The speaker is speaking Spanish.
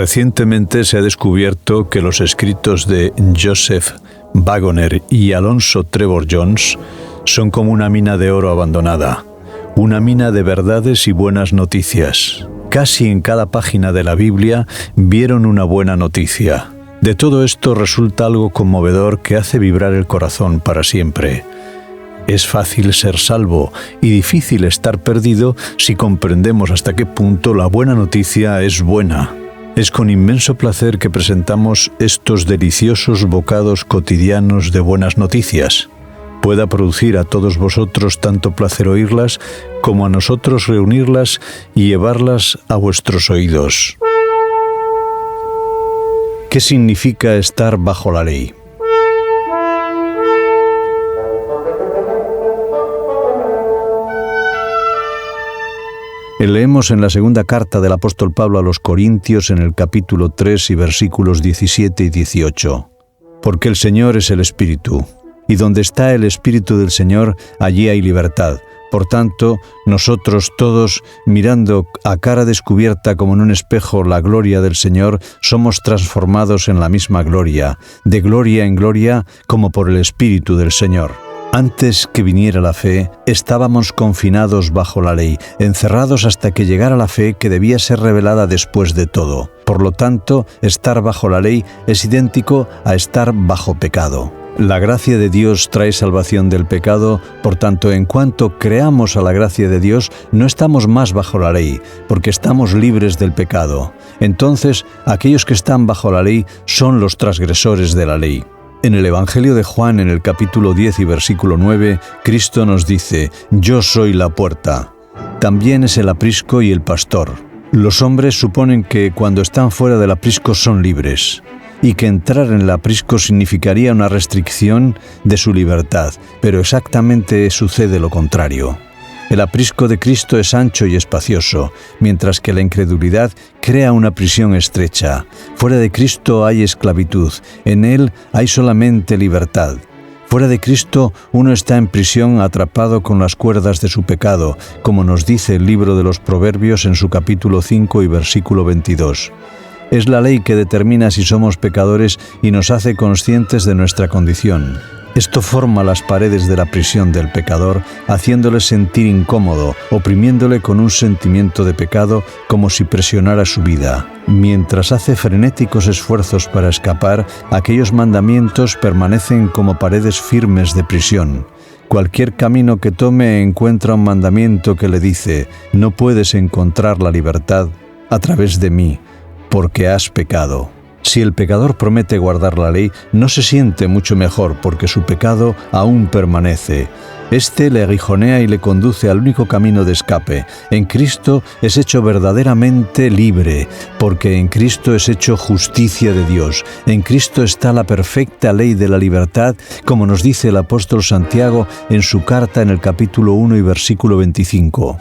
Recientemente se ha descubierto que los escritos de Joseph Waggoner y Alonzo Trevor Jones son como una mina de oro abandonada, una mina de verdades y buenas noticias. Casi en cada página de la Biblia vieron una buena noticia. De todo esto resulta algo conmovedor que hace vibrar el corazón para siempre. Es fácil ser salvo y difícil estar perdido si comprendemos hasta qué punto la buena noticia es buena. Es con inmenso placer que presentamos estos deliciosos bocados cotidianos de buenas noticias. Pueda producir a todos vosotros tanto placer oírlas como a nosotros reunirlas y llevarlas a vuestros oídos. ¿Qué significa estar bajo la ley? Leemos en la segunda carta del apóstol Pablo a los Corintios en el capítulo 3 y versículos 17 y 18. Porque el Señor es el Espíritu, y donde está el Espíritu del Señor, allí hay libertad. Por tanto, nosotros todos, mirando a cara descubierta como en un espejo la gloria del Señor, somos transformados en la misma gloria, de gloria en gloria, como por el Espíritu del Señor. Antes que viniera la fe, estábamos confinados bajo la ley, encerrados hasta que llegara la fe que debía ser revelada después de todo. Por lo tanto, estar bajo la ley es idéntico a estar bajo pecado. La gracia de Dios trae salvación del pecado, por tanto, en cuanto creamos a la gracia de Dios, no estamos más bajo la ley, porque estamos libres del pecado. Entonces, aquellos que están bajo la ley son los transgresores de la ley. En el Evangelio de Juan, en el capítulo 10 y versículo 9, Cristo nos dice: «Yo soy la puerta». También es el aprisco y el pastor. Los hombres suponen que cuando están fuera del aprisco son libres, y que entrar en el aprisco significaría una restricción de su libertad, pero exactamente sucede lo contrario. El aprisco de Cristo es ancho y espacioso, mientras que la incredulidad crea una prisión estrecha. Fuera de Cristo hay esclavitud, en Él hay solamente libertad. Fuera de Cristo uno está en prisión atrapado con las cuerdas de su pecado, como nos dice el libro de los Proverbios en su capítulo 5 y versículo 22. Es la ley que determina si somos pecadores y nos hace conscientes de nuestra condición. Esto forma las paredes de la prisión del pecador, haciéndole sentir incómodo, oprimiéndole con un sentimiento de pecado como si presionara su vida. Mientras hace frenéticos esfuerzos para escapar, aquellos mandamientos permanecen como paredes firmes de prisión. Cualquier camino que tome encuentra un mandamiento que le dice: «No puedes encontrar la libertad a través de mí, porque has pecado». Si el pecador promete guardar la ley, no se siente mucho mejor porque su pecado aún permanece. Este le aguijonea y le conduce al único camino de escape. En Cristo es hecho verdaderamente libre, porque en Cristo es hecho justicia de Dios. En Cristo está la perfecta ley de la libertad, como nos dice el apóstol Santiago en su carta en el capítulo 1 y versículo 25.